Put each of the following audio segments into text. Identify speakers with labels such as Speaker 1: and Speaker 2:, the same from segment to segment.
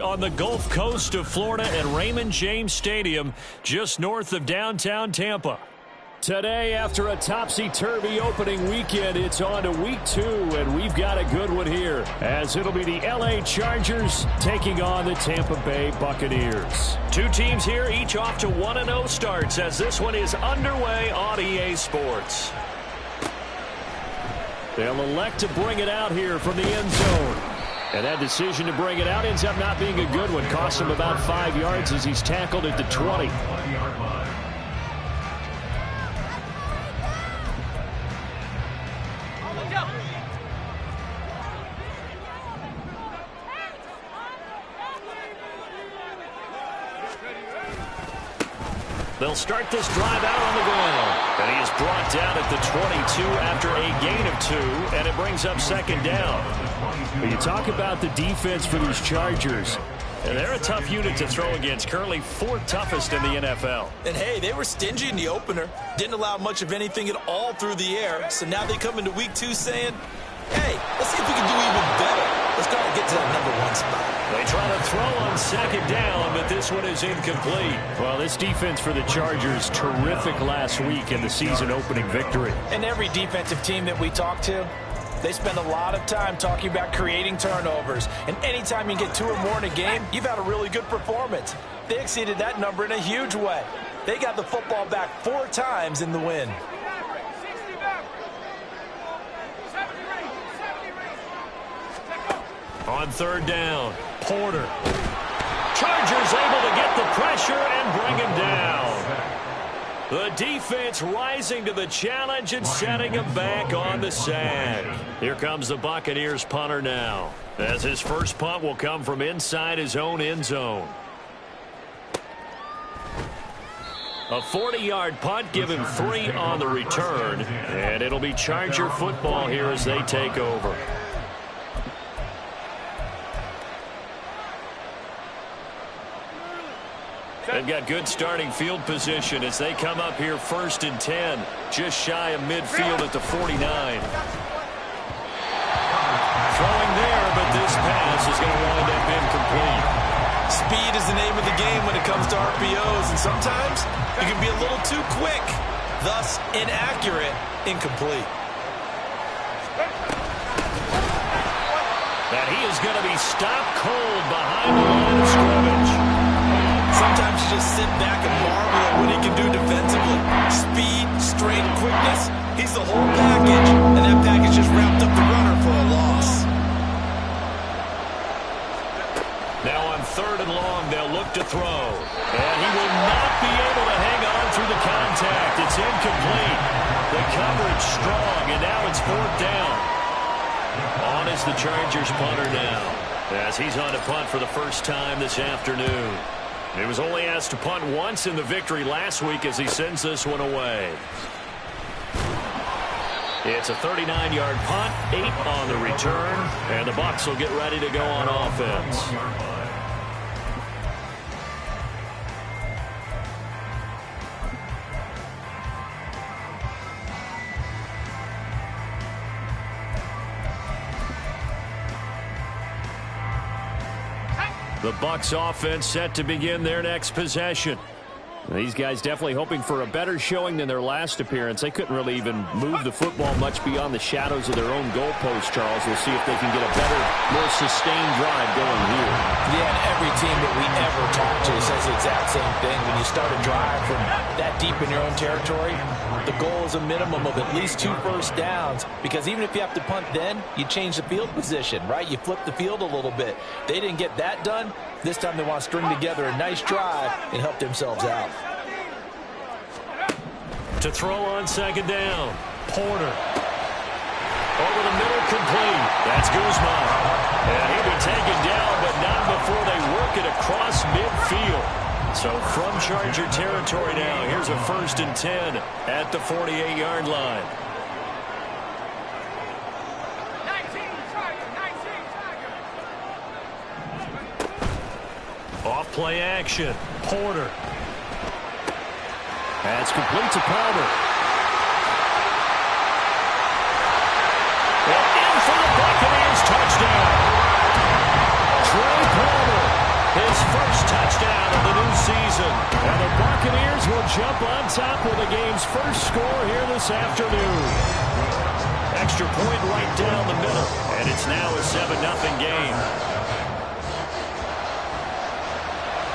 Speaker 1: on the Gulf Coast of Florida at Raymond James Stadium, just north of downtown Tampa. Today, after a topsy-turvy opening weekend, it's on to week 2, and we've got a good one here, as it'll be the LA Chargers taking on the Tampa Bay Buccaneers. Two teams here, each off to 1-0 starts, as this one is underway on EA Sports. They'll elect to bring it out here from the end zone. And that decision to bring it out ends up not being a good one. Costs him about 5 yards as he's tackled at the 20. They'll start this drive out on the ground. And he is brought down at the 22 after a gain of 2, and it brings up second down. When you talk about the defense for these Chargers, and they're a tough unit to throw against, currently 4th toughest in the NFL.
Speaker 2: And, hey, they were stingy in the opener. Didn't allow much of anything at all through the air. So now they come into week 2 saying, hey, let's see if we can do even better. Let's try to get to that #1 spot.
Speaker 1: They try to throw on second down, but this one is incomplete. Well, this defense for the Chargers, terrific last week in the season-opening victory.
Speaker 3: And every defensive team that we talk to, they spend a lot of time talking about creating turnovers. And anytime you get 2 or more in a game, you've had a really good performance. They exceeded that number in a huge way. They got the football back 4 times in the win.
Speaker 1: On third down, Porter. Chargers able to get the pressure and bring him down. The defense rising to the challenge and setting him back on the sack. Here comes the Buccaneers punter now, as his first punt will come from inside his own end zone. A 40-yard punt, give him 3 on the return, and it'll be Charger football here as they take over. They've got good starting field position as they come up here 1st and 10, just shy of midfield at the 49. Throwing there, but this pass is going to wind up incomplete.
Speaker 2: Speed is the name of the game when it comes to RPOs, and sometimes you can be a little too quick, thus inaccurate, incomplete.
Speaker 1: And he is going to be stopped cold behind the line of scrimmage.
Speaker 2: Sometimes you just sit back and marvel at what he can do defensively. Speed, strength, quickness. He's the whole package, and that package just wrapped up the runner for a loss.
Speaker 1: Now on 3rd and long, they'll look to throw. And he will not be able to hang on through the contact. It's incomplete. The coverage strong, and now it's 4th down. On is the Chargers punter now, as he's on to punt for the first time this afternoon. He was only asked to punt once in the victory last week as he sends this one away. It's a 39-yard punt, 8 on the return, and the Bucs will get ready to go on offense. The Bucs offense set to begin their next possession. These guys definitely hoping for a better showing than their last appearance. They couldn't really even move the football much beyond the shadows of their own goalpost, Charles. We'll see if they can get a better, more sustained drive going here.
Speaker 3: Yeah, and every team that we ever talk to says the exact same thing. When you start a drive from that deep in your own territory, the goal is a minimum of at least 2 first downs, because even if you have to punt then, you change the field position, right? You flip the field a little bit. They didn't get that done. This time they want to string together a nice drive and help themselves out.
Speaker 1: To throw on second down, Porter. Over the middle, complete. That's Guzman. And he'll be taken down, but not before they work it across midfield. So from Charger territory now, here's a 1st and 10 at the 48-yard line. Off play action, Porter. That's complete to Palmer. And in for the Buccaneers touchdown. Trey Palmer And the Buccaneers will jump on top with the game's first score here this afternoon. Extra point right down the middle, and it's now a 7-0 game.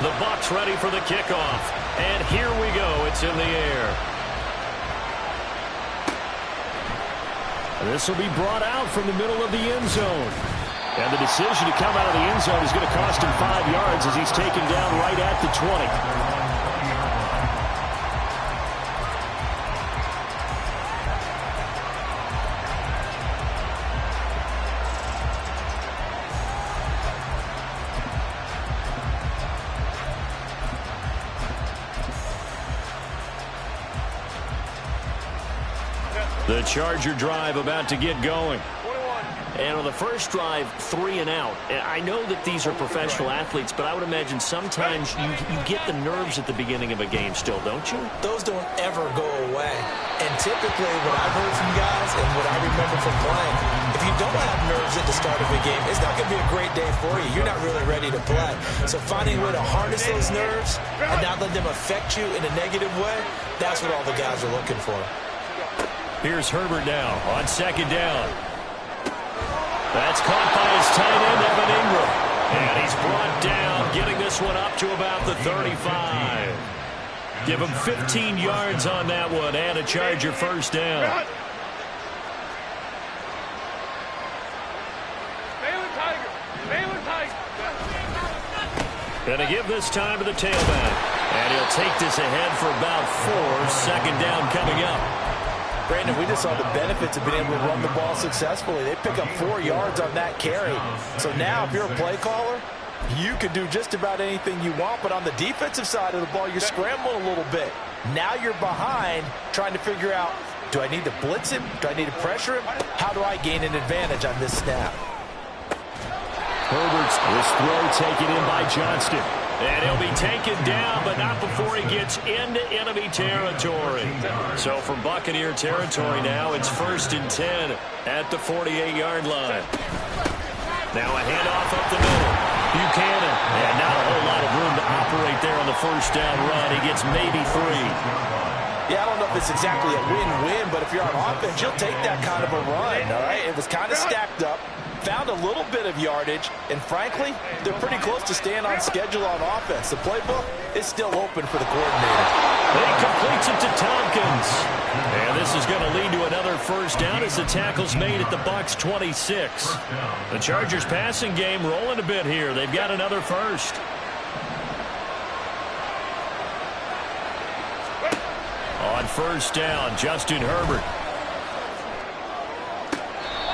Speaker 1: The Bucs ready for the kickoff, and here we go. It's in the air. This will be brought out from the middle of the end zone. And the decision to come out of the end zone is going to cost him 5 yards as he's taken down right at the 20. The Charger drive about to get going.
Speaker 4: And on the first drive, 3 and out. I know that these are professional athletes, but I would imagine sometimes you get the nerves at the beginning of a game still, don't you?
Speaker 3: Those don't ever go away. And typically what I've heard from guys and what I remember from playing, if you don't have nerves at the start of a game, it's not going to be a great day for you. You're not really ready to play. So finding a way to harness those nerves and not let them affect you in a negative way, that's what all the guys are looking for.
Speaker 1: Here's Herbert now on second down. That's caught by his tight end, Evan Ingram. And he's brought down, getting this one up to about the 35. Give him 15 yards on that one and a Charger first down. Going to give this time to the tailback. And he'll take this ahead for about 4. Second down coming up.
Speaker 3: Brandon, we just saw the benefits of being able to run the ball successfully. They pick up 4 yards on that carry. So now if you're a play caller, you can do just about anything you want. But on the defensive side of the ball, you're scrambling a little bit. Now you're behind trying to figure out, do I need to blitz him? Do I need to pressure him? How do I gain an advantage on this snap?
Speaker 1: Herbert's this throw taken in by Johnston. And he'll be taken down, but not before he gets into enemy territory. So from Buccaneer territory now, it's 1st and 10 at the 48-yard line. Now a handoff up the middle. Buchanan, and not a whole lot of room to operate there on the first down run. He gets maybe 3.
Speaker 3: Yeah, I don't know if it's exactly a win-win, but if you're on offense, you'll take that kind of a run, all right? It was kind of stacked up. Found a little bit of yardage, and frankly, they're pretty close to staying on schedule on offense. The playbook is still open for the coordinator.
Speaker 1: He completes it to Tompkins. And this is going to lead to another first down as the tackle's made at the Bucs 26. The Chargers passing game rolling a bit here. They've got another first. On first down, Justin Herbert.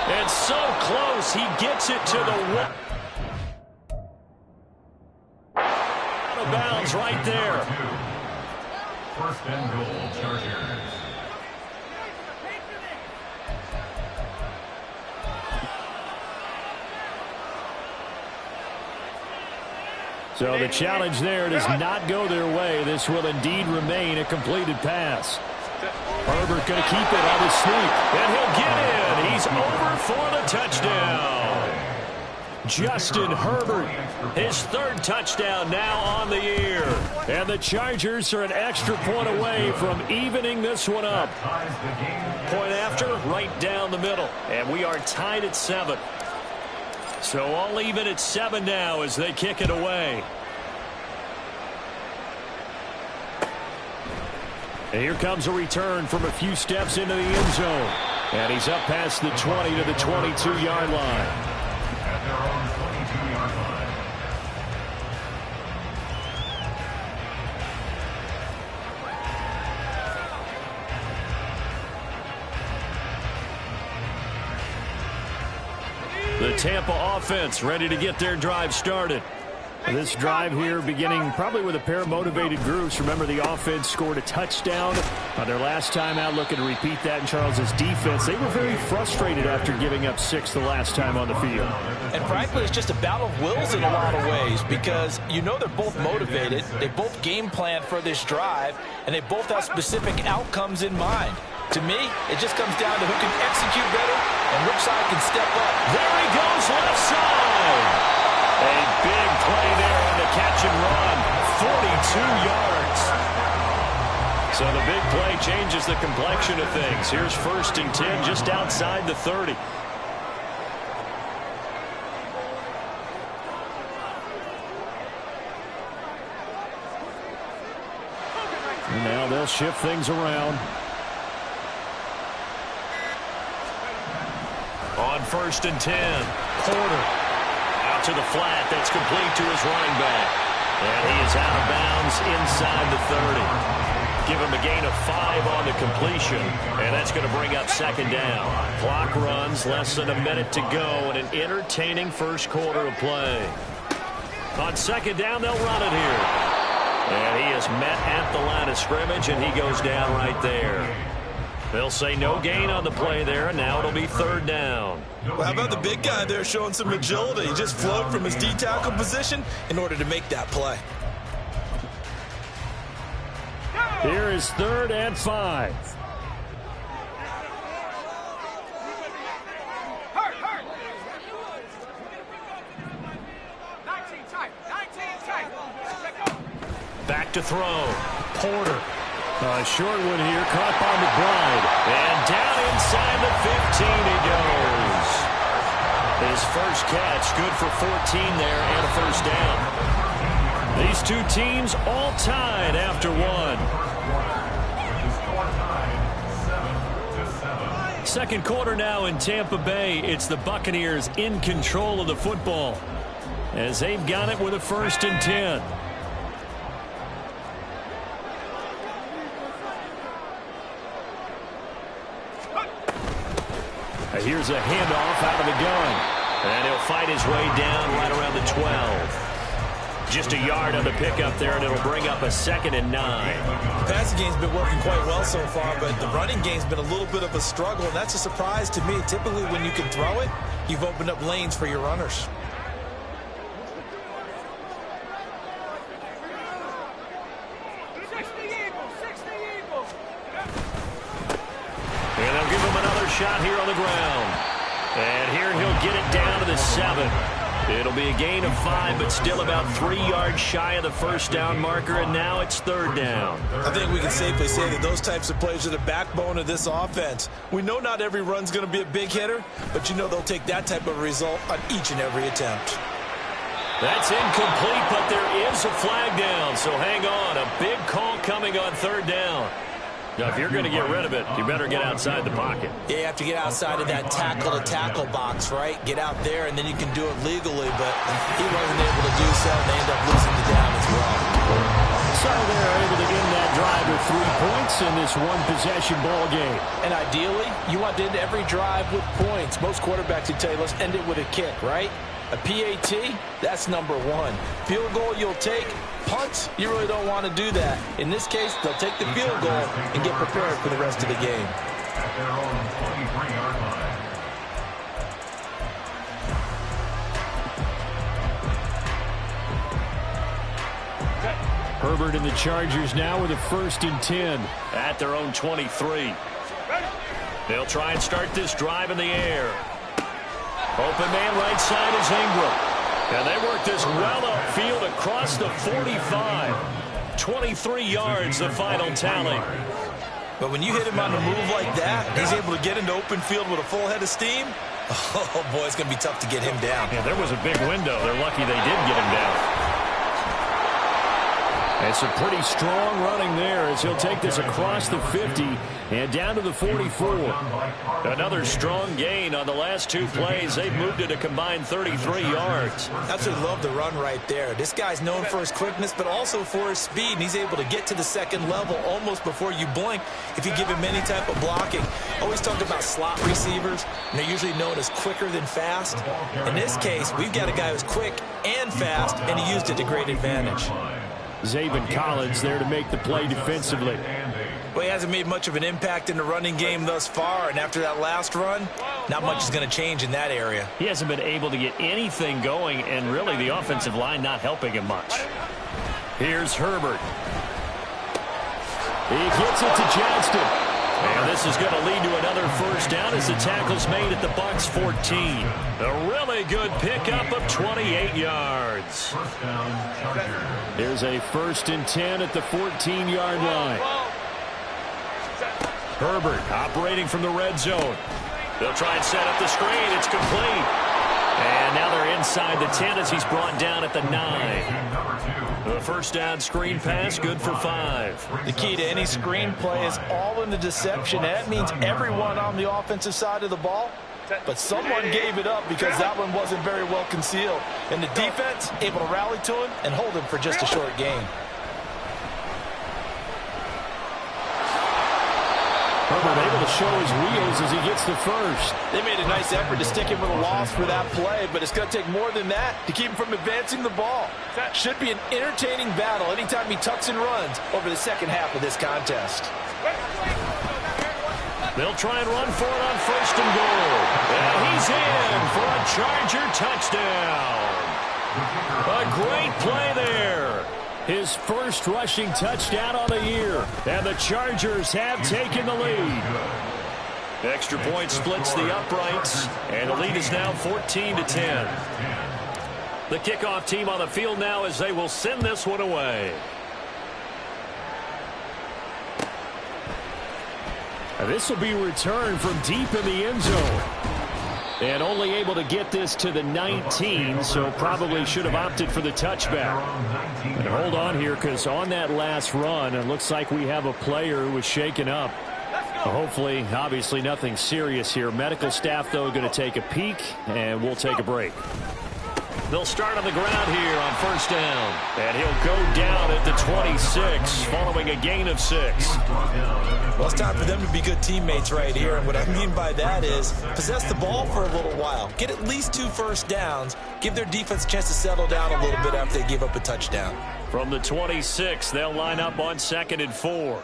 Speaker 1: And so close, he gets it to the one. Out of bounds right there.
Speaker 5: First and goal, Chargers.
Speaker 1: So the challenge there does not go their way. This will indeed remain a completed pass. Herbert going to keep it on his sneak, and he'll get in. He's over for the touchdown. Justin Herbert, his 3rd touchdown now on the year. And the Chargers are an extra point away from evening this one up. Point after, right down the middle. And we are tied at 7. So all even at 7 now as they kick it away. And here comes a return from a few steps into the end zone. And he's up past the 20 to the 22-yard line.
Speaker 5: At their own 22-yard line.
Speaker 1: The Tampa offense ready to get their drive started. This drive here beginning probably with a pair of motivated groups. Remember, the offense scored a touchdown on their last time out, looking to repeat that in Charles's defense. They were very frustrated after giving up 6 the last time on the field.
Speaker 3: And frankly, it's just a battle of wills in a lot of ways because you know they're both motivated. They both game plan for this drive, and they both have specific outcomes in mind. To me, it just comes down to who can execute better and which side can step up.
Speaker 1: There he goes, left side. A big play there on the catch and run. 42 yards. So the big play changes the complexion of things. Here's 1st and 10 just outside the 30. And now they'll shift things around. On 1st and 10, Porter out to the flat. That's complete to his running back. And he is out of bounds inside the 30. Give him a gain of 5 on the completion, and that's going to bring up 2nd down. Clock runs, less than a minute to go, and an entertaining first quarter of play. On 2nd down, they'll run it here. And he is met at the line of scrimmage, and he goes down right there. They'll say no gain on the play there, and now it'll be 3rd down.
Speaker 2: Well, how about the big guy there showing some agility? He just floated from his D-tackle position in order to make that play.
Speaker 1: Here is 3rd and 5. Back to throw. Porter. A short one here, caught by McBride. And down inside the 15 he goes. His first catch, good for 14 there and a 1st down. These two teams all tied after one. 2nd quarter now in Tampa Bay. It's the Buccaneers in control of the football as they've got it with a 1st and 10. Here's a handoff out of the gun. And he'll fight his way down right around the 12. Just a yard on the pickup there, and it'll bring up a 2nd and 9.
Speaker 2: The passing game's been working quite well so far, but the running game's been a little bit of a struggle, and that's a surprise to me. Typically, when you can throw it, you've opened up lanes for your runners.
Speaker 1: And they'll give him another shot here on the ground. And here he'll get it down to the 7. It'll be a gain of 5, but still about 3 yards shy of the 1st down marker, and now it's 3rd down.
Speaker 2: I think we can safely say that those types of plays are the backbone of this offense. We know not every run's going to be a big hitter, but you know they'll take that type of result on each and every attempt.
Speaker 1: That's incomplete, but there is a flag down, so hang on. A big call coming on 3rd down. Now, if you're going to get rid of it, you better get outside the pocket.
Speaker 2: Yeah, you have to get outside of that tackle-to-tackle box, right? Get out there, and then you can do it legally, but he wasn't able to do so, and they end up losing the down as well.
Speaker 1: So they're able to end that drive with 3 points in this one-possession ball game.
Speaker 3: And ideally, you want to end every drive with points. Most quarterbacks would tell you, let's end it with a kick, right? A PAT, that's number 1. Field goal you'll take. Punts, you really don't want to do that. In this case, they'll take the field goal and get prepared for the rest of the game.
Speaker 5: At their own 23-yard line.
Speaker 1: Herbert and the Chargers now with a 1st and 10 at their own 23. They'll try and start this drive in the air. Open man right side is Ingram. And they work this well upfield across the 45. 23 yards, the final tally.
Speaker 2: But when you hit him on the move like that, he's able to get into open field with a full head of steam. Oh, boy, it's going to be tough to get him down.
Speaker 1: Yeah, there was a big window. They're lucky they did get him down. It's a pretty strong running there as he'll take this across the 50 and down to the 44. Another strong gain on the last 2 plays. They've moved it a combined 33 yards.
Speaker 2: Absolutely love the run right there. This guy's known for his quickness, but also for his speed. And he's able to get to the 2nd level almost before you blink if you give him any type of blocking. Always talk about slot receivers, and they're usually known as quicker than fast. In this case, we've got a guy who's quick and fast, and he used it to great advantage.
Speaker 1: Zaven Collins there to make the play defensively.
Speaker 2: Well, he hasn't made much of an impact in the running game thus far, and after that last run, not much is going to change in that area.
Speaker 1: He hasn't been able to get anything going, and really the offensive line not helping him much. Here's Herbert. He gets it to Johnston. And this is going to lead to another 1st down as the tackle's made at the Bucs 14. A really good pickup of 28 yards.
Speaker 5: First down, Chargers.
Speaker 1: Here's a 1st and 10 at the 14-yard line. Herbert operating from the red zone. They'll try and set up the screen. It's complete. And now they're inside the 10 as he's brought down at the 9. The first down screen pass, good for 5.
Speaker 3: The key to any screen play is all in the deception. And that means everyone on the offensive side of the ball. But someone gave it up because that one wasn't very well concealed. And the defense able to rally to him and hold him for just a short gain.
Speaker 1: Herbert able to show his wheels as he gets the first.
Speaker 3: They made a nice effort to stick him with a loss for that play, but it's going to take more than that to keep him from advancing the ball. Should be an entertaining battle anytime he tucks and runs over the second half of this contest.
Speaker 1: They'll try and run for it on first and goal. And he's in for a Charger touchdown. A great play there. His first rushing touchdown on the year. And the Chargers have taken the lead. Extra point splits the uprights. And the lead is now 14-10. The kickoff team on the field now as they will send this one away. This will be returned from deep in the end zone. And only able to get this to the 19, so probably should have opted for the touchback. And hold on here, because on that last run, it looks like we have a player who was shaken up. Hopefully, obviously nothing serious here. Medical staff, though, going to take a peek, and we'll take a break. They'll start on the ground here on first down. And he'll go down at the 26 following a gain of 6.
Speaker 2: Well, it's time for them to be good teammates right here. And what I mean by that is possess the ball for a little while. Get at least 2 first downs. Give their defense a chance to settle down a little bit after they give up a touchdown.
Speaker 1: From the 26, they'll line up on 2nd and 4.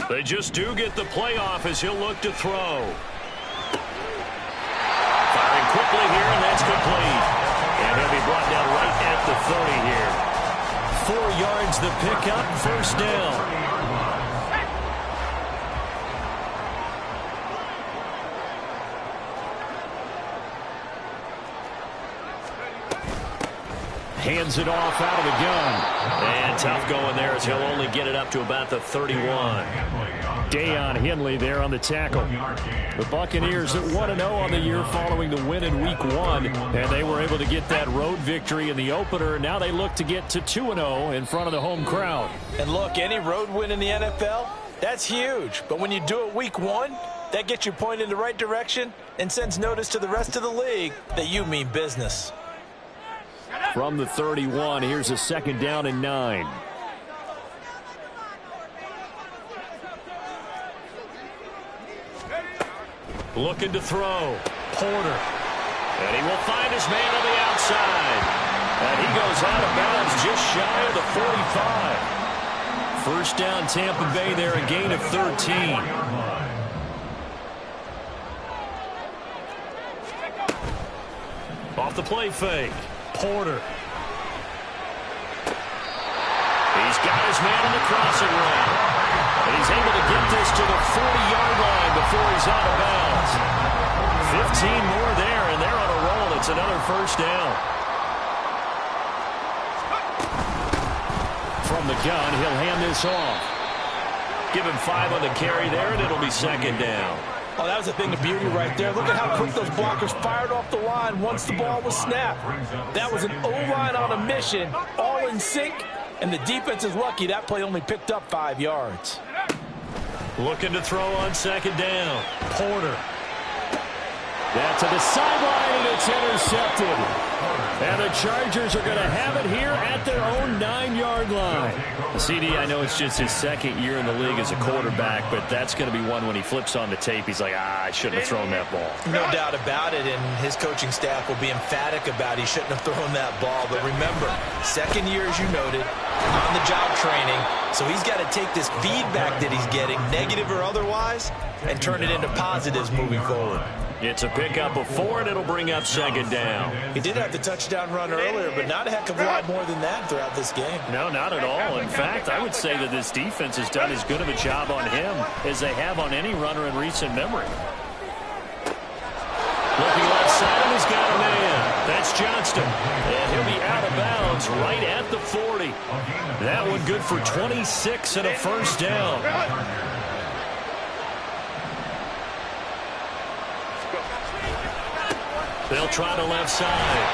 Speaker 1: They just do get the playoff as he'll look to throw. Firing quickly here, and that's complete. And he'll be brought down right at the 30 here. 4 yards the pickup, first down. Hands it off out of the gun. And tough going there as he'll only get it up to about the 31. Deion Henley there on the tackle. The Buccaneers at 1-0 on the year following the win in Week 1. And they were able to get that road victory in the opener. Now they look to get to 2-0 in front of the home crowd.
Speaker 3: And look, any road win in the NFL, that's huge. But when you do it Week 1, that gets you pointed in the right direction and sends notice to the rest of the league that you mean business.
Speaker 1: From the 31, here's a 2nd down and 9. Looking to throw. Porter. And he will find his man on the outside. And he goes out of bounds just shy of the 45. First down Tampa Bay there, a gain of 13. Off the play fake. Porter. He's got his man on the crossing route. And he's able to get this to the 40-yard line before he's out of bounds. 15 more there, and they're on a roll. It's another first down. From the gun, he'll hand this off. Give him 5 on the carry there, and it'll be 2nd down.
Speaker 3: Oh, that was a thing of beauty right there. Look at how quick those blockers fired off the line once the ball was snapped. That was an O-line on a mission, all in sync, and the defense is lucky that play only picked up 5 yards.
Speaker 1: Looking to throw on 2nd down. Porter. That's to the sideline, and it's intercepted. And the Chargers are going to have it here at their own 9-yard line. CD, I know it's just his 2nd year in the league as a quarterback, but that's going to be one when he flips on the tape. He's like, I shouldn't have thrown that ball.
Speaker 2: No doubt about it, and his coaching staff will be emphatic about he shouldn't have thrown that ball. But remember, 2nd year, as you noted, on-the-job training, so he's got to take this feedback that he's getting, negative or otherwise, and turn it into positives moving forward.
Speaker 1: It's a pickup of 4, and it'll bring up second down.
Speaker 2: He did have the touchdown run earlier, but not a heck of a lot more than that throughout this game.
Speaker 1: No, not at all. In fact, I would say that this defense has done as good of a job on him as they have on any runner in recent memory. Looking left side, he's got a man. That's Johnston. And he'll be out of bounds right at the 40. That one good for 26 and a first down. They'll try to left side.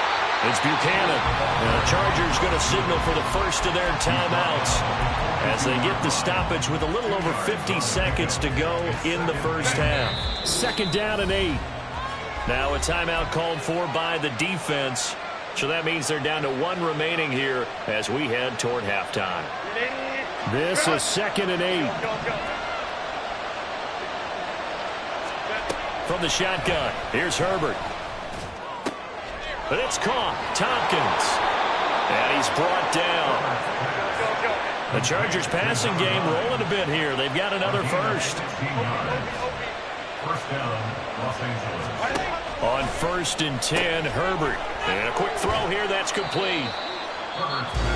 Speaker 1: It's Buchanan. And the Chargers going to signal for the first of their timeouts as they get the stoppage with a little over 50 seconds to go in the first half. Second down and 8. Now a timeout called for by the defense. So that means they're down to 1 remaining here as we head toward halftime. This is second and 8. From the shotgun, here's Herbert. But it's caught. Tompkins. And he's brought down. The Chargers passing game rolling a bit here. They've got another first.
Speaker 5: First down, Los Angeles.
Speaker 1: On 1st and 10, Herbert. And a quick throw here. That's complete.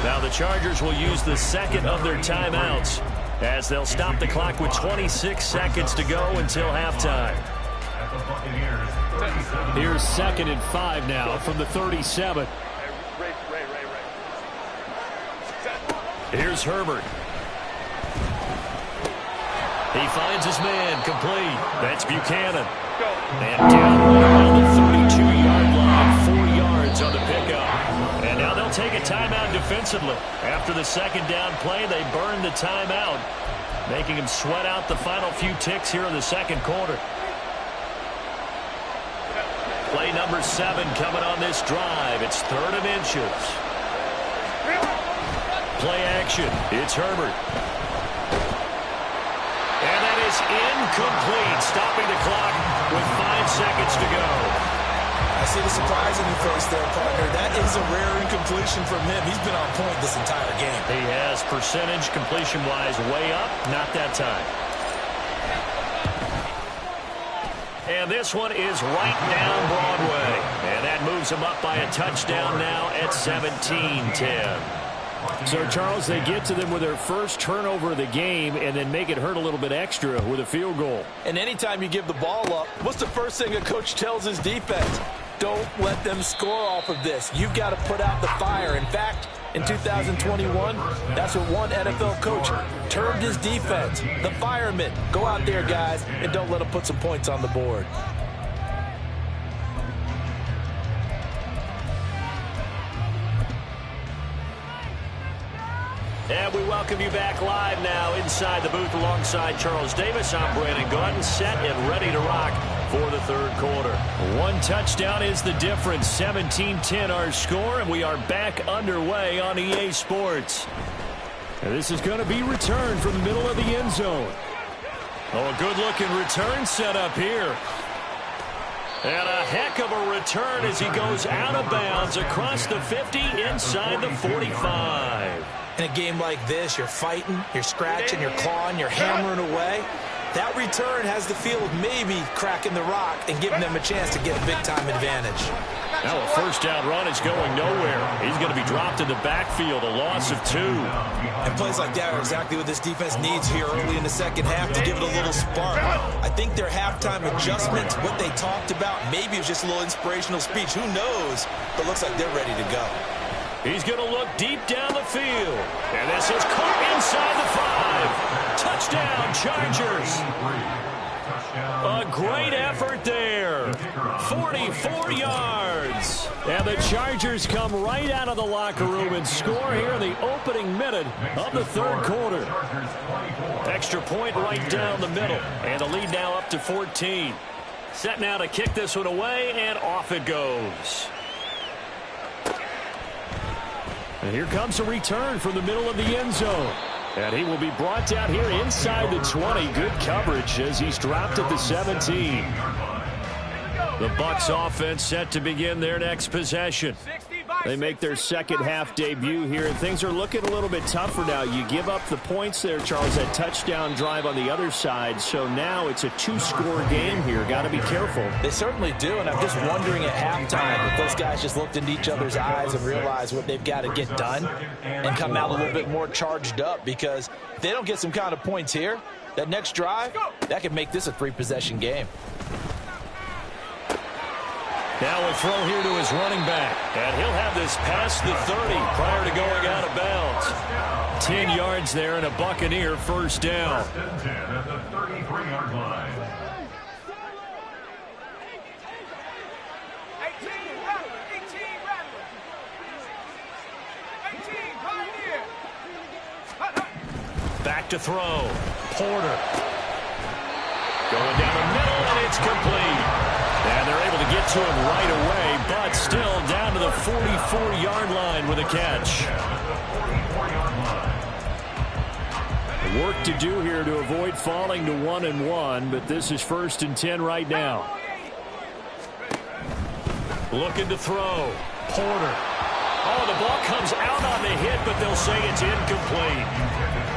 Speaker 1: Now the Chargers will use the second of their timeouts as they'll stop the clock with 26 seconds to go until halftime. Here's 2nd and 5 now from the 37. Here's Herbert. He finds his man complete. That's Buchanan. And down on the 32-yard line, 4 yards on the pickup. And now they'll take a timeout defensively. After the second down play, they burn the timeout, making them sweat out the final few ticks here in the second quarter. Play number 7 coming on this drive. It's 3rd and inches. Play action. It's Herbert. And that is incomplete, stopping the clock with 5 seconds to go.
Speaker 2: I see the surprise in your face there, partner. That is a rare incompletion from him. He's been on point this entire game.
Speaker 1: He has percentage completion-wise way up. Not that time. And this one is right down Broadway. And that moves him up by a touchdown now at 17-10. So, Charles, they get to them with their first turnover of the game and then make it hurt a little bit extra with a field goal.
Speaker 3: And anytime you give the ball up, what's the first thing a coach tells his defense? Don't let them score off of this. You've got to put out the fire. In fact, in 2021, that's what one NFL coach termed his defense. The firemen. Go out there, guys, and don't let them put some points on the board.
Speaker 1: And we welcome you back live now inside the booth alongside Charles Davis. I'm Brandon Gordon, set and ready to rock for the third quarter. 1 touchdown is the difference. 17-10 our score, and we are back underway on EA Sports. And this is going to be returned from the middle of the end zone. Oh, a good-looking return set up here. And a heck of a return as he goes out of bounds across the 50 inside the 45.
Speaker 2: In a game like this, you're fighting, you're scratching, you're clawing, you're hammering away. That return has the feel of maybe cracking the rock and giving them a chance to get a big-time advantage.
Speaker 1: Now a first down run is going nowhere. He's going to be dropped in the backfield, a loss of 2.
Speaker 2: And plays like that are exactly what this defense needs here early in the second half to give it a little spark. I think their halftime adjustments, what they talked about, maybe it was just a little inspirational speech. Who knows? But looks like they're ready to go.
Speaker 1: He's going to look deep down the field. And this is caught inside the 5. Touchdown, Chargers. A great effort there. 44 yards. And the Chargers come right out of the locker room and score here in the opening minute of the third quarter. Extra point right down the middle. And the lead now up to 14. Set now to kick this one away, and off it goes. And here comes a return from the middle of the end zone. And he will be brought down here inside the 20. Good coverage as he's dropped at the 17. The Bucs offense set to begin their next possession. They make their second half debut here, and things are looking a little bit tougher now. You give up the points there, Charles, that touchdown drive on the other side. So now it's a two-score game here. Got to be careful.
Speaker 3: They certainly do, and I'm just wondering at halftime if those guys just looked into each other's eyes and realized what they've got to get done and come out a little bit more charged up, because if they don't get some kind of points here, that next drive, that could make this a three-possession game.
Speaker 1: Now a throw here to his running back. And he'll have this past the 30 prior to going out of bounds. 10 yards there and a Buccaneer first down.
Speaker 5: First and 10 at the 33-yard line.
Speaker 1: Back to throw. Porter. Going down the middle, and it's complete. And they're able to get to him right away, but still down to the 44-yard line with a catch. Work to do here to avoid falling to 1-1, but this is 1st and 10 right now. Looking to throw. Porter. Oh, the ball comes out on the hit, but they'll say it's incomplete.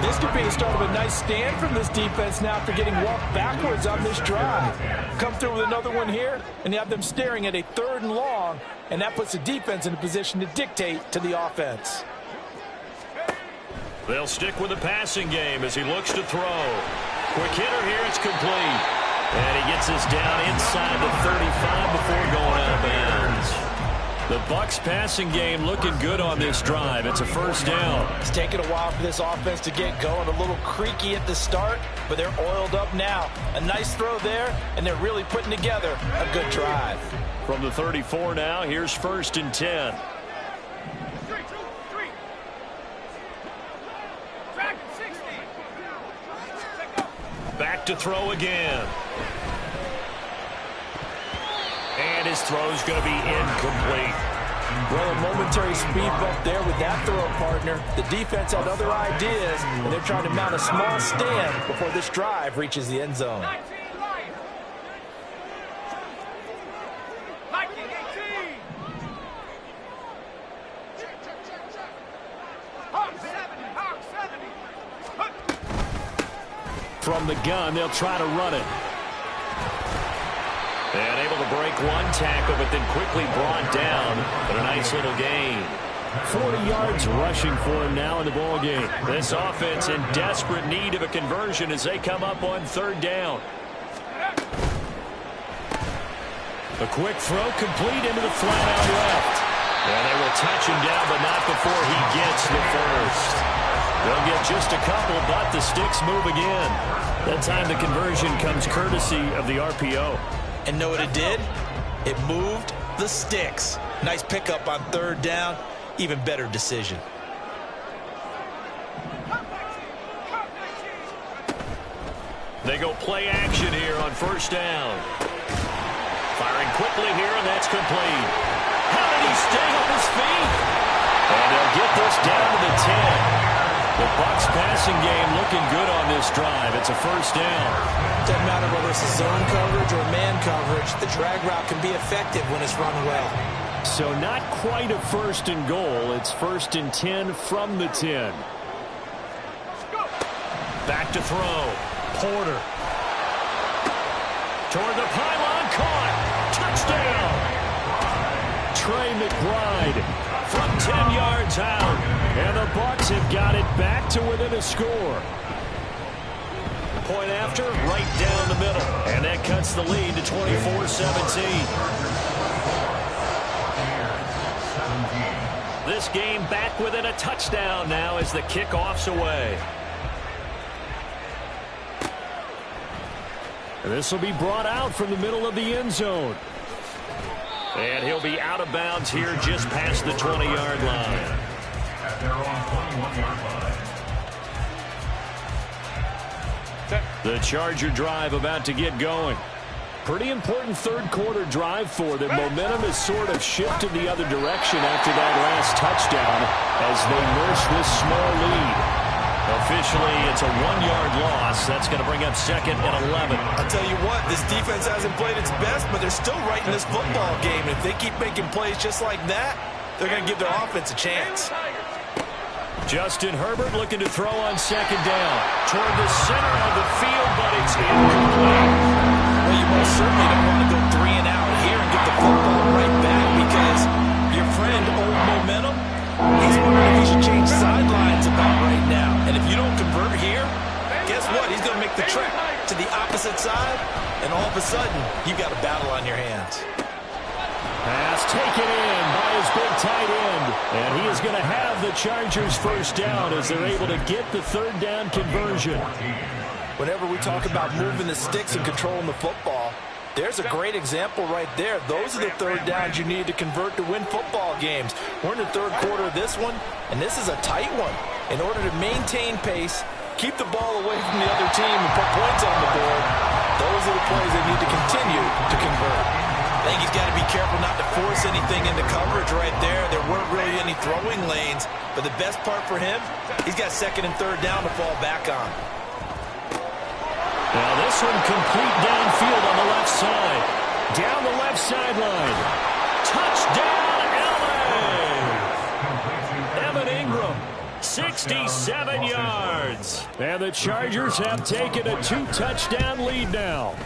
Speaker 3: This could be the start of a nice stand from this defense now after getting walked backwards on this drive. Come through with another one here, and you have them staring at a 3rd and long, and that puts the defense in a position to dictate to the offense.
Speaker 1: They'll stick with the passing game as he looks to throw. Quick hitter here, it's complete. And he gets this down inside the 35 before going out of bounds. The Bucs passing game looking good on this drive. It's a first down.
Speaker 3: It's taken a while for this offense to get going. A little creaky at the start, but they're oiled up now. A nice throw there, and they're really putting together a good drive.
Speaker 1: From the 34 now, here's 1st and 10. Back to throw again. And his throw's going to be incomplete.
Speaker 3: Well, a momentary speed bump there with that throw, partner. The defense had other ideas, and they're trying to mount a small stand before this drive reaches the end zone.
Speaker 1: From the gun, they'll try to run it. And able to break one tackle, but then quickly brought down. But a nice little gain. 40 yards rushing for him now in the ball game. This offense in desperate need of a conversion as they come up on 3rd down. A quick throw complete into the flat out left. And they will touch him down, but not before he gets the first. They'll get just a couple, but the sticks move again. That time the conversion comes courtesy of the RPO.
Speaker 2: And know what it did? It moved the sticks. Nice pickup on 3rd down. Even better decision.
Speaker 1: They go play action here on 1st down. Firing quickly here, and that's complete. How did he stay on his feet? And they'll get this down to the 10. The Bucs passing game looking good on this drive. It's a first down.
Speaker 2: Doesn't matter whether it's a zone coverage or man coverage. The drag route can be effective when it's run well.
Speaker 1: So not quite a 1st and goal. It's 1st and 10 from the 10. Back to throw. Porter. Toward the pylon, caught. Touchdown. Trey McBride from 10 yards out. And the Bucs have got it back to within a score. Point after, right down the middle. And that cuts the lead to 24-17. This game back within a touchdown now as the kickoff's away. And this will be brought out from the middle of the end zone. And he'll be out of bounds here just past the 20-yard line.
Speaker 5: At their own 21-yard line.
Speaker 1: The Charger drive about to get going. Pretty important 3rd quarter drive for them. Momentum has sort of shifted the other direction after that last touchdown as they nurse this small lead. Officially, it's a 1-yard loss. That's going to bring up 2nd and 11.
Speaker 2: I'll tell you what, this defense hasn't played its best, but they're still right in this football game. If they keep making plays just like that, they're going to give their offense a chance.
Speaker 1: Justin Herbert looking to throw on second down. Toward the center of the field, but it's incomplete.
Speaker 2: Well, you most certainly don't want to go 3 and out here and get the football right back because your friend, Old Momentum, he's wondering if he should change sidelines about right now. And if you don't convert here, guess what? He's going to make the trek to the opposite side, and all of a sudden, you've got a battle on your hands.
Speaker 1: Pass taken in by his big tight end. And he is going to have the Chargers first down as they're able to get the third down conversion.
Speaker 2: Whenever we talk about moving the sticks and controlling the football, there's a great example right there. Those are the third downs you need to convert to win football games. We're in the third quarter of this one, and this is a tight one. In order to maintain pace, keep the ball away from the other team and put points on the board, those are the plays they need to continue to convert. I think he's got to be careful not to force anything into coverage right there. There weren't really any throwing lanes, but the best part for him, he's got second and third down to fall back on.
Speaker 1: Now this one complete downfield on the left side. Down the left sideline. Touchdown, LA! Evan Ingram, 67 yards. And the Chargers have taken a 2-touchdown lead now.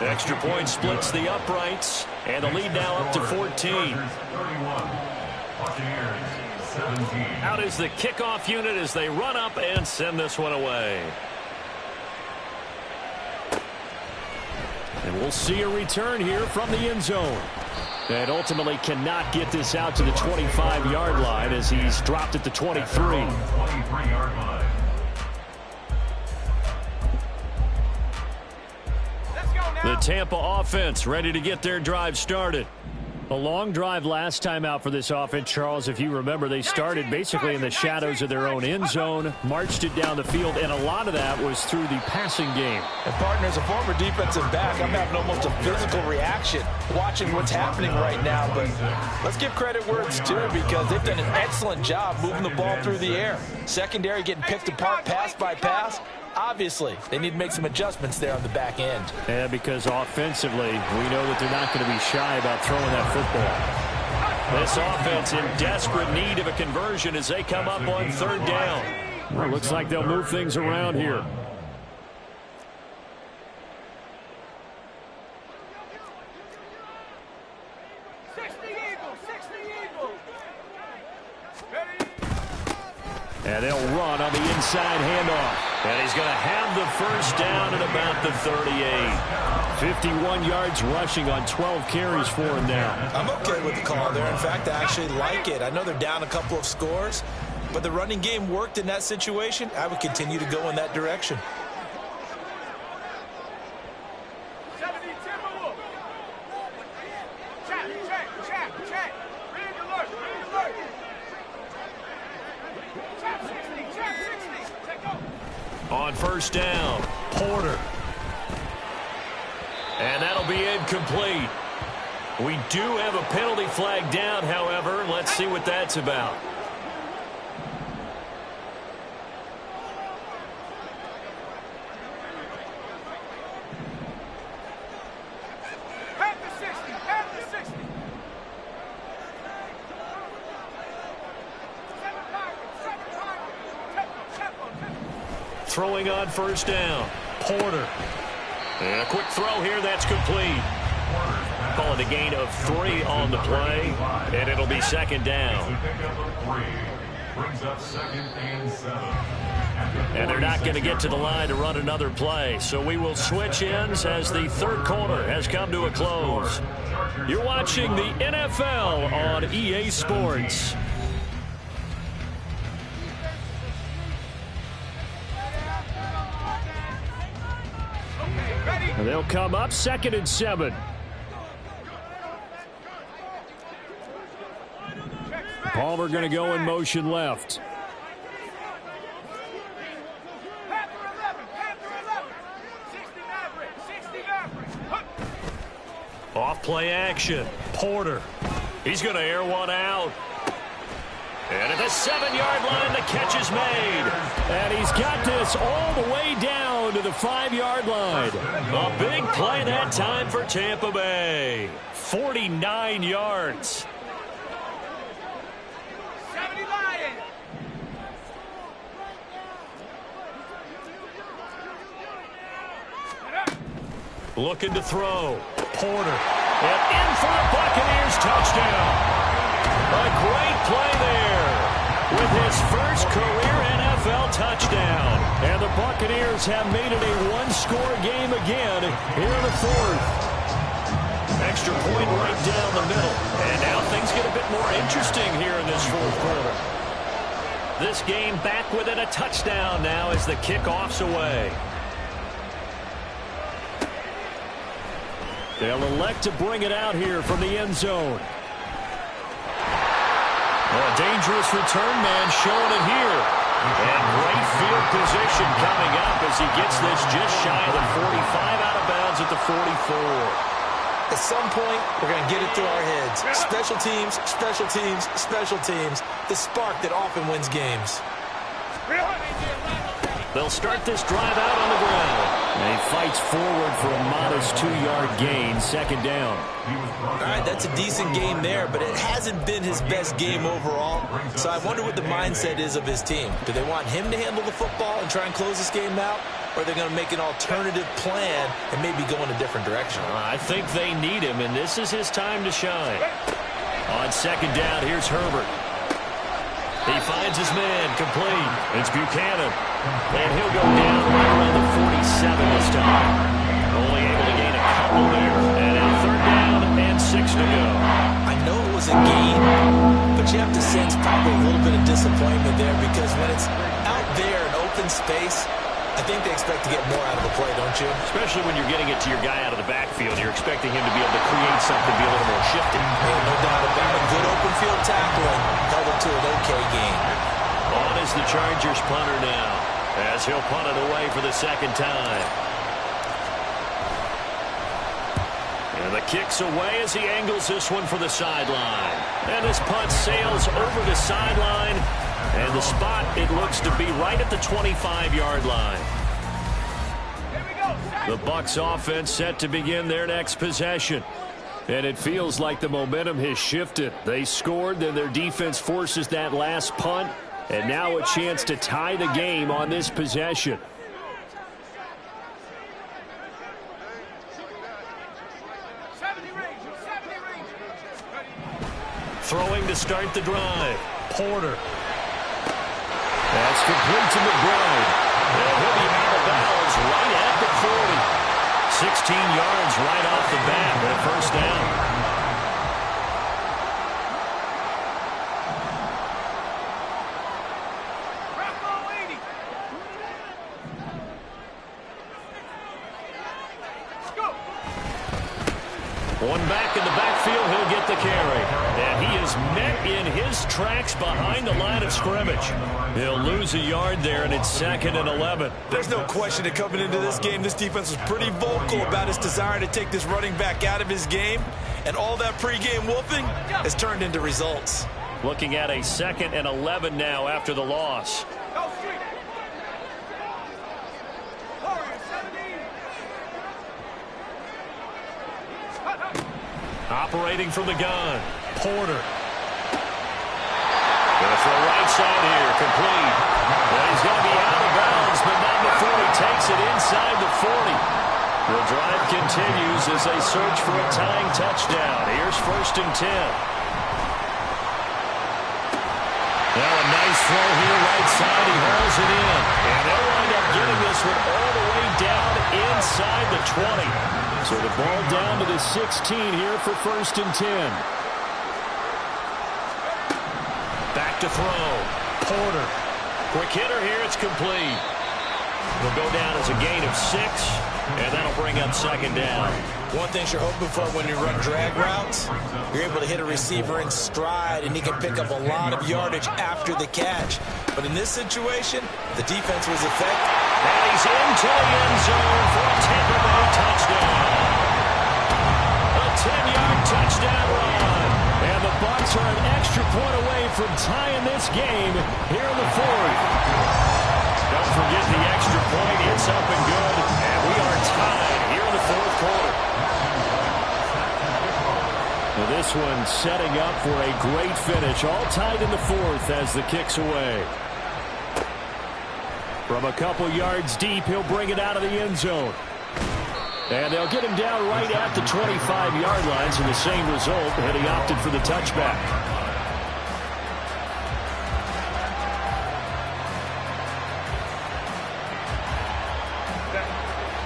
Speaker 1: Extra point splits the uprights, and the lead now up to 14. Out is the kickoff unit as they run up and send this one away. And we'll see a return here from the end zone. And ultimately cannot get this out to the 25-yard line as he's dropped at the 23. The Tampa offense ready to get their drive started. A long drive last time out for this offense, Charles. If you remember, they started basically in the shadows of their own end zone, marched it down the field, and a lot of that was through the passing game.
Speaker 2: And, partner, as a former defensive back, I'm having almost a physical reaction watching what's happening right now. But let's give credit where it's due because they've done an excellent job moving the ball through the air. Secondary getting picked apart pass by pass. Obviously, they need to make some adjustments there on the back end.
Speaker 1: Yeah, because offensively, we know that they're not going to be shy about throwing that football. This offense in desperate need of a conversion as they come up on third down. Well, looks like they'll move things around here. And they'll run on the inside handoff. And he's going to have the first down at about the 38. 51 yards rushing on 12 carries for him now.
Speaker 2: I'm okay with the call there. In fact, I actually like it. I know they're down a couple of scores, but the running game worked in that situation. I would continue to go in that direction.
Speaker 1: On first down, Porter. And that'll be incomplete. We do have a penalty flag down, however. Let's see what that's about. Throwing on first down, Porter. And a quick throw here, that's complete. Call it a gain of 3 on the play, and it'll be second down. And they're not going to get to the line to run another play, so we will switch ends as the third quarter has come to a close. You're watching the NFL on EA Sports. And they'll come up 2nd and 7. Palmer going to go in motion left. Off play action. Porter. He's going to air one out. And at the 7-yard line, the catch is made. And he's got this all the way down to the 5-yard line. A big play that time for Tampa Bay. 49 yards. Looking to throw. Porter. And in for the Buccaneers touchdown. A great play there with his first career NFL touchdown. And the Buccaneers have made it a one-score game again here in the fourth. Extra point right down the middle. And now things get a bit more interesting here in this fourth quarter. This game back within a touchdown now as the kickoff's away. They'll elect to bring it out here from the end zone. A dangerous return man showing it here. And great field position coming up as he gets this just shy of the 45 out of bounds at the 44.
Speaker 2: At some point, we're going to get it through our heads. Special teams, special teams, special teams. The spark that often wins games.
Speaker 1: They'll start this drive out on the ground. And he fights forward for a modest 2-yard gain, second down.
Speaker 2: All right, that's a decent game there, but it hasn't been his best game overall. So I wonder what the mindset is of his team. Do they want him to handle the football and try and close this game out? Or are they going to make an alternative plan and maybe go in a different direction?
Speaker 1: I think they need him, and this is his time to shine. On second down, here's Herbert. He finds his man, complete. It's Buchanan. And he'll go down right around the 47 this time. Only able to gain a couple there. And now third down and 6 to go.
Speaker 2: I know it was a gain, but you have to sense probably a little bit of disappointment there because when it's out there in open space, I think they expect to get more out of the play, don't you?
Speaker 1: Especially when you're getting it to your guy out of the backfield. You're expecting him to be able to create something, be a little more shifty.
Speaker 2: Yeah, no doubt about it. Good open field tackling held it to an okay game.
Speaker 1: On is the Chargers punter now, as he'll punt it away for the second time. And the kick's away as he angles this one for the sideline. And this punt sails over the sideline. And the spot, it looks to be right at the 25-yard line. The Bucs offense set to begin their next possession. And it feels like the momentum has shifted. They scored, then their defense forces that last punt. And now a chance to tie the game on this possession. Throwing to start the drive. Porter. That's complete to McBride. And he'll be out of bounds right at the 40. 16 yards right off the bat for a first down. One back in the backfield, he'll get the carry. And he is met in his tracks behind the line of scrimmage. He'll lose a yard there, and it's 2nd and 11.
Speaker 2: There's no question that coming into this game, this defense was pretty vocal about his desire to take this running back out of his game. And all that pregame wolfing has turned into results.
Speaker 1: Looking at a 2nd and 11 now after the loss. Operating from the gun, Porter. Gonna throw right side here, complete. Well, he's going to be out of bounds, but not before he takes it inside the 40. The drive continues as they search for a tying touchdown. Here's 1st and 10. Now a nice throw here right side. He hauls it in. And they'll wind up getting this one all the way down inside the 20. So the ball down to the 16 here for 1st and 10. Back to throw. Porter. Quick hitter here. It's complete. Will go down as a gain of 6, and that'll bring up 2nd down.
Speaker 2: One thing you're hoping for when you run drag routes, you're able to hit a receiver in stride, and he can pick up a lot of yardage after the catch. But in this situation, the defense was effective.
Speaker 1: And he's into the end zone for a Tampa Bay touchdown. A 10-yard touchdown run. And the Bucs are an extra point away from tying this game here in the 4th. Don't forget the extra point. It's up and good. And we are tied here in the 4th quarter. Now this one setting up for a great finish. All tied in the 4th as the kick's away. From a couple yards deep, he'll bring it out of the end zone. And they'll get him down right at the 25-yard line, so the same result, and he opted for the touchback.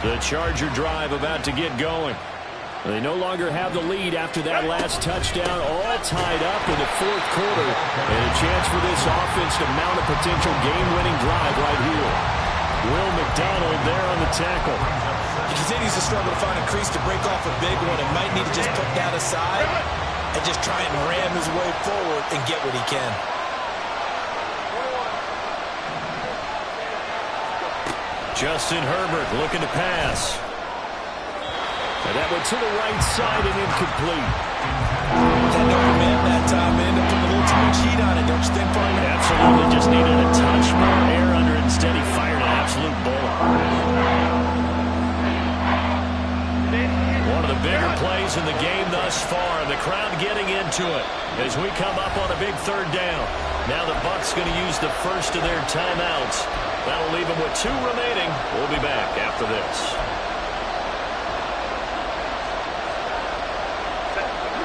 Speaker 1: The Charger drive about to get going. They no longer have the lead after that last touchdown, all tied up in the fourth quarter. And a chance for this offense to mount a potential game-winning drive right here. Will McDonald there on the tackle.
Speaker 2: He continues to struggle to find a crease to break off a big one and might need to just put that aside and just try and ram his way forward and get what he can.
Speaker 1: Justin Herbert looking to pass. And that went to the right side and incomplete.
Speaker 2: Had no command that time. Ended up putting a little too much heat on it, don't you think, partner?
Speaker 1: Absolutely. Just needed a touch more air under it. Instead, he fired an absolute bullet. One of the bigger plays in the game thus far. The crowd getting into it as we come up on a big third down. Now the Bucs going to use the first of their timeouts. That'll leave them with 2 remaining. We'll be back after this.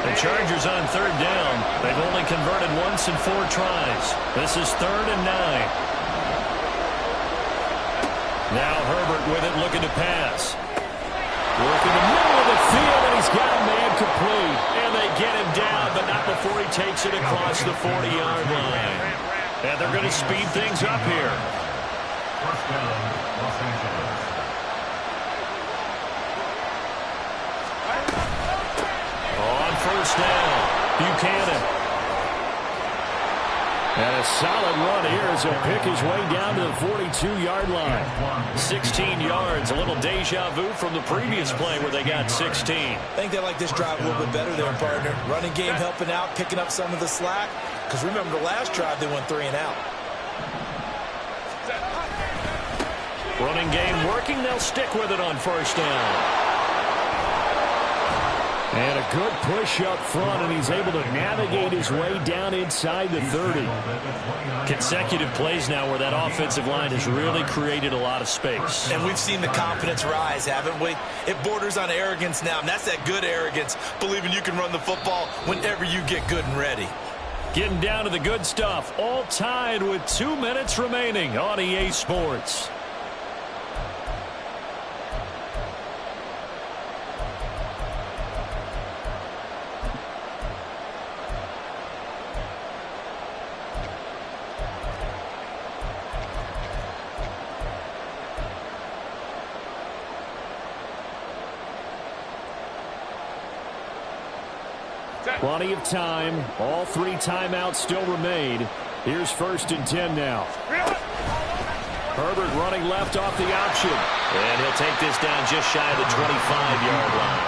Speaker 1: The Chargers on third down. They've only converted once in 4 tries. This is 3rd and 9. Now Herbert with it, looking to pass. Work in the middle of the field, and he's got a man complete. And they get him down, but not before he takes it across the 40-yard line. And they're going to speed things up here.
Speaker 5: First down, Los Angeles.
Speaker 1: On first down, Buchanan. And a solid run here as he'll pick his way down to the 42-yard line. 16 yards, a little deja vu from the previous play where they got 16.
Speaker 2: I think they like this drive a little bit better there, partner. Running game helping out, picking up some of the slack. Because remember, the last drive they went 3 and out.
Speaker 1: Running game working, they'll stick with it on first down. And a good push up front, and he's able to navigate his way down inside the 30. Consecutive plays now where that offensive line has really created a lot of space.
Speaker 2: And we've seen the confidence rise, haven't we? It borders on arrogance now, and that's that good arrogance, believing you can run the football whenever you get good and ready.
Speaker 1: Getting down to the good stuff, all tied with 2 minutes remaining on EA Sports. Plenty of time. All 3 timeouts still remain. Here's 1st and 10 now. Herbert running left off the option.
Speaker 4: And he'll take this down just shy of the 25-yard line.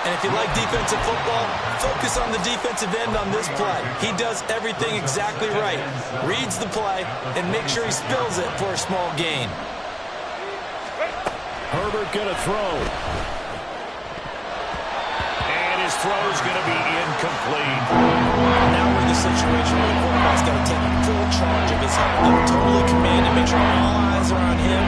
Speaker 2: And if you like defensive football, focus on the defensive end on this play. He does everything exactly right. Reads the play and makes sure he spills it for a small gain.
Speaker 1: Herbert going to throw. His throw's going to be incomplete.
Speaker 2: Now we're in the situation where the quarterback's got to take full charge of his health, totally command it, make sure all eyes are on him,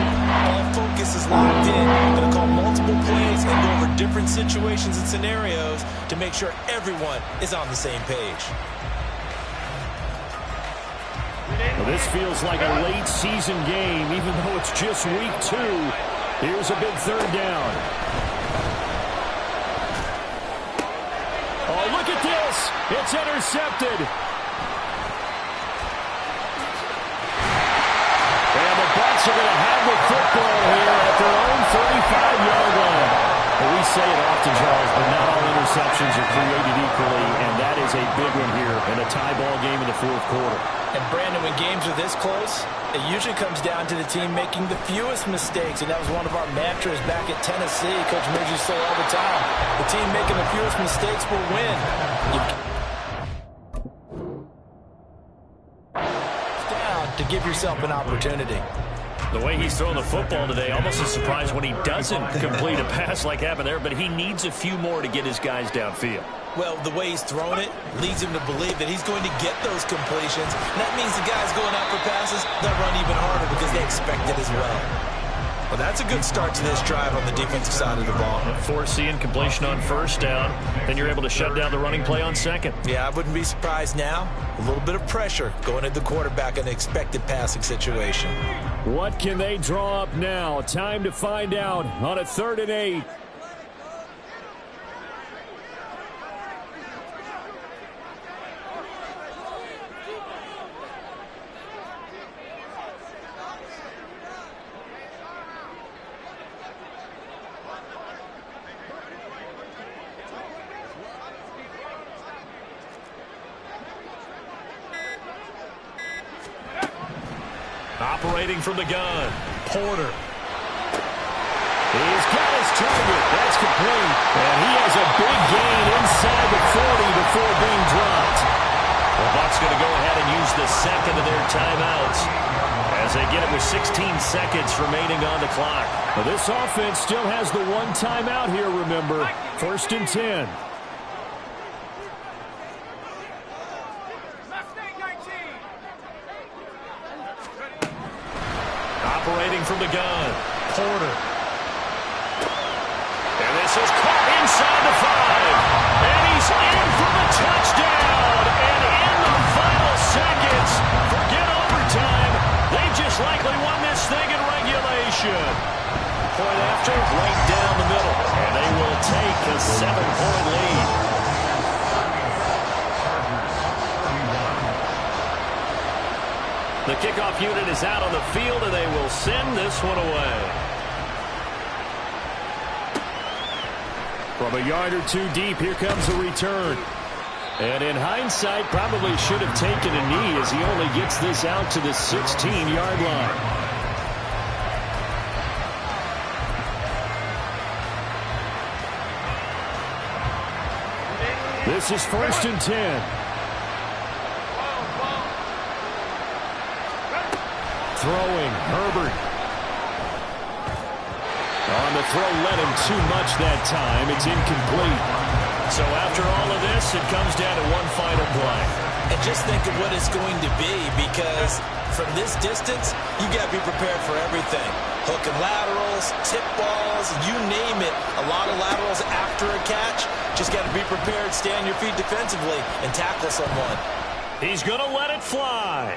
Speaker 2: all focus is locked in. Going to call multiple plays and go over different situations and scenarios to make sure everyone is on the same page.
Speaker 1: Well, this feels like a late season game, even though it's just week 2. Here's a big third down. Oh, look at this. It's intercepted. And the Bucs are going to have the football here at their own 35-yard line. Well, we say it often, Charles, but not all interceptions are created equally, and that is a big one here in a tie ball game in the 4th quarter.
Speaker 3: And, Brandon, when games are this close, it usually comes down to the team making the fewest mistakes, and that was one of our mantras back at Tennessee. Coach Midge used to say all the time, the team making the fewest mistakes will win. Down to give yourself an opportunity.
Speaker 1: The way he's throwing the football today, almost a surprise when he doesn't complete a pass like happened there, but he needs a few more to get his guys downfield.
Speaker 2: Well, the way he's thrown it leads him to believe that he's going to get those completions. And that means the guys going out for passes, they'll run even harder because they expect it as well. Well, that's a good start to this drive on the defensive side of the ball.
Speaker 1: Forcing incompletion on first down. Then you're able to shut down the running play on second.
Speaker 2: Yeah, I wouldn't be surprised now. A little bit of pressure going at the quarterback in an expected passing situation.
Speaker 1: What can they draw up now? Time to find out on a 3rd and 8. Operating from the gun, Porter. He's got his target. That's complete. And he has a big gain inside the 40 before being dropped. The Bucs going to go ahead and use the second of their timeouts as they get it with 16 seconds remaining on the clock. Well, this offense still has the one timeout here, remember. 1st and 10. Operating from the gun, Porter. And this is caught inside the 5. And he's in for the touchdown. And in the final seconds, forget overtime. They just likely won this thing in regulation. Point after, right down the middle. And they will take a 7-point lead. The kickoff unit is out on the field, and they will send this one away. From a yard or two deep, here comes a return. And in hindsight, probably should have taken a knee as he only gets this out to the 16-yard line. This is 1st and 10. Throwing, Herbert. On the throw, led him too much that time. It's incomplete. So after all of this, it comes down to one final play.
Speaker 2: And just think of what it's going to be, because from this distance, you got to be prepared for everything. Hook and laterals, tip balls, you name it. A lot of laterals after a catch. Just got to be prepared, stay on your feet defensively, and tackle someone.
Speaker 1: He's going to let it fly.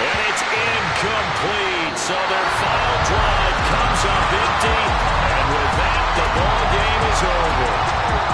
Speaker 1: And it's incomplete. So their final drive comes up empty. And with that, the ball game is over.